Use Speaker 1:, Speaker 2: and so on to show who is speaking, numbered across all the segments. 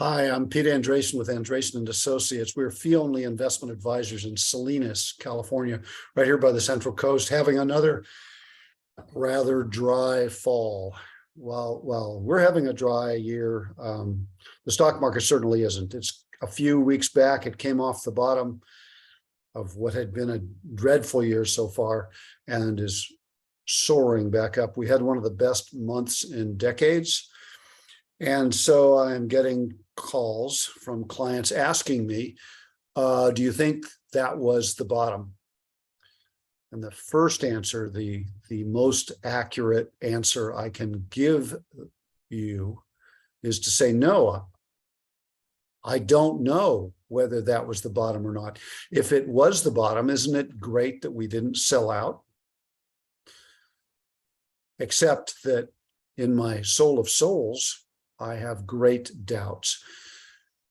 Speaker 1: Hi, I'm Pete Andresen with Andresen and Associates. We're fee-only investment advisors in Salinas, California, right here by the Central Coast, having another rather dry fall. While we're having a dry year, the stock market certainly isn't. It's a few weeks back, it came off the bottom of what had been a dreadful year so far and is soaring back up. We had one of the best months in decades. And so I'm getting calls from clients asking me, do you think that was the bottom? And the first answer, the most accurate answer I can give you is to say, no, I don't know whether that was the bottom or not. If it was the bottom, isn't it great that we didn't sell out? Except that in my soul of souls, I have great doubts.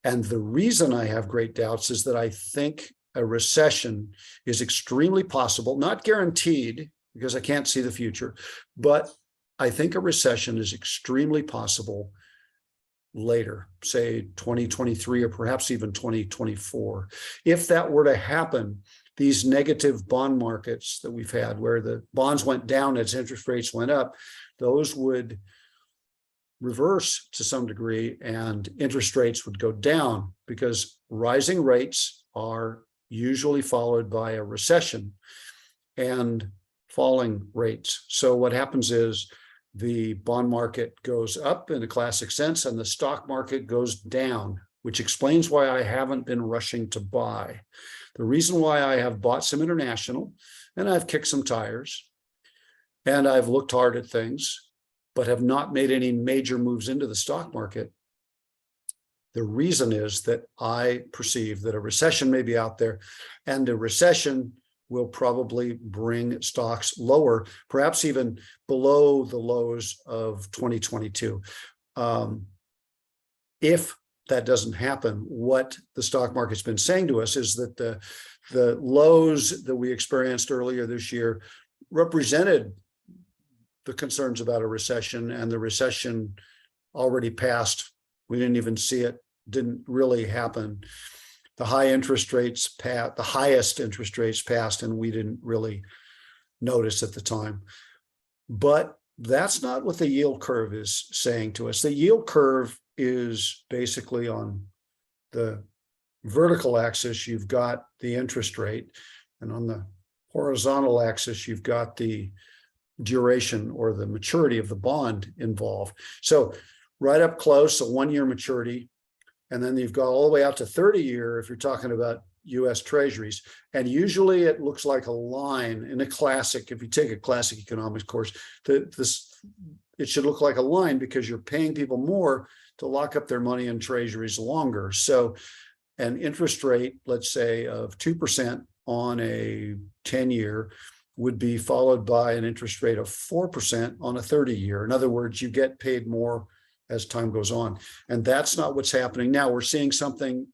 Speaker 1: And the reason I have great doubts is that I think a recession is extremely possible, not guaranteed because I can't see the future, but I think a recession is extremely possible later, say 2023 or perhaps even 2024. If that were to happen, these negative bond markets that we've had where the bonds went down as interest rates went up, those would reverse to some degree and interest rates would go down because rising rates are usually followed by a recession and falling rates. So what happens is the bond market goes up in a classic sense and the stock market goes down, which explains why I haven't been rushing to buy. The reason why I have bought some international and I've kicked some tires and I've looked hard at things, but have not made any major moves into the stock market. The reason is that I perceive that a recession may be out there and a recession will probably bring stocks lower, perhaps even below the lows of 2022. If that doesn't happen, what the stock market's been saying to us is that the lows that we experienced earlier this year represented the concerns about a recession, and the recession already passed. We didn't even see it, didn't really happen. The highest interest rates passed, and we didn't really notice at the time. But that's not what the yield curve is saying to us. The yield curve is basically on the vertical axis, you've got the interest rate, and on the horizontal axis, you've got the duration or the maturity of the bond involved. So right up close, a 1-year maturity, and then you've got all the way out to 30-year if you're talking about US Treasuries. And usually it looks like a line in a classic, if you take a classic economics course, it should look like a line because you're paying people more to lock up their money in Treasuries longer. So an interest rate, let's say of 2% on a 10-year would be followed by an interest rate of 4% on a 30-year. In other words, you get paid more as time goes on. And that's not what's happening now. We're seeing something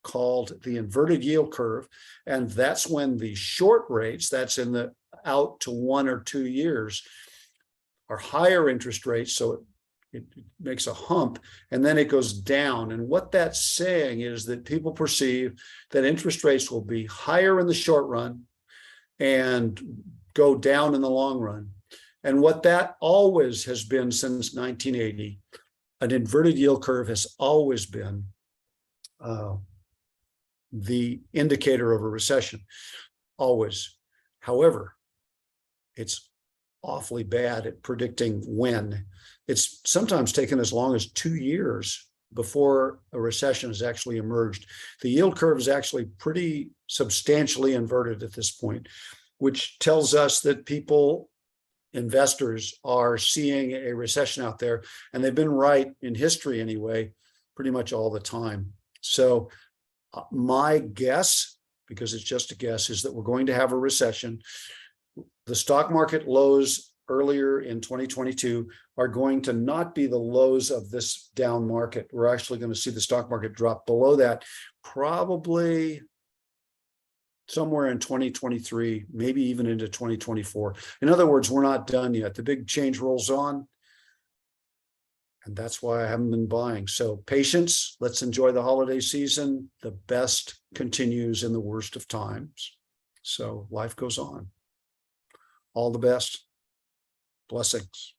Speaker 1: called the inverted yield curve. And that's when the short rates, that's in the out to 1 or 2 years, are higher interest rates. So it makes a hump and then it goes down. And what that's saying is that people perceive that interest rates will be higher in the short run and go down in the long run. And what that always has been since 1980, an inverted yield curve has always been the indicator of a recession, always. However, it's awfully bad at predicting when. It's sometimes taken as long as 2 years before a recession has actually emerged. The yield curve is actually pretty substantially inverted at this point, which tells us that people, investors, are seeing a recession out there, and they've been right in history anyway, pretty much all the time. So my guess, because it's just a guess, is that we're going to have a recession. The stock market lows earlier in 2022 are going to not be the lows of this down market. We're actually going to see the stock market drop below that, probably somewhere in 2023, maybe even into 2024. In other words, we're not done yet. The big change rolls on, And that's why I haven't been buying. So patience, let's enjoy the holiday season. The best continues in the worst of times. So life goes on. All the best. Blessings.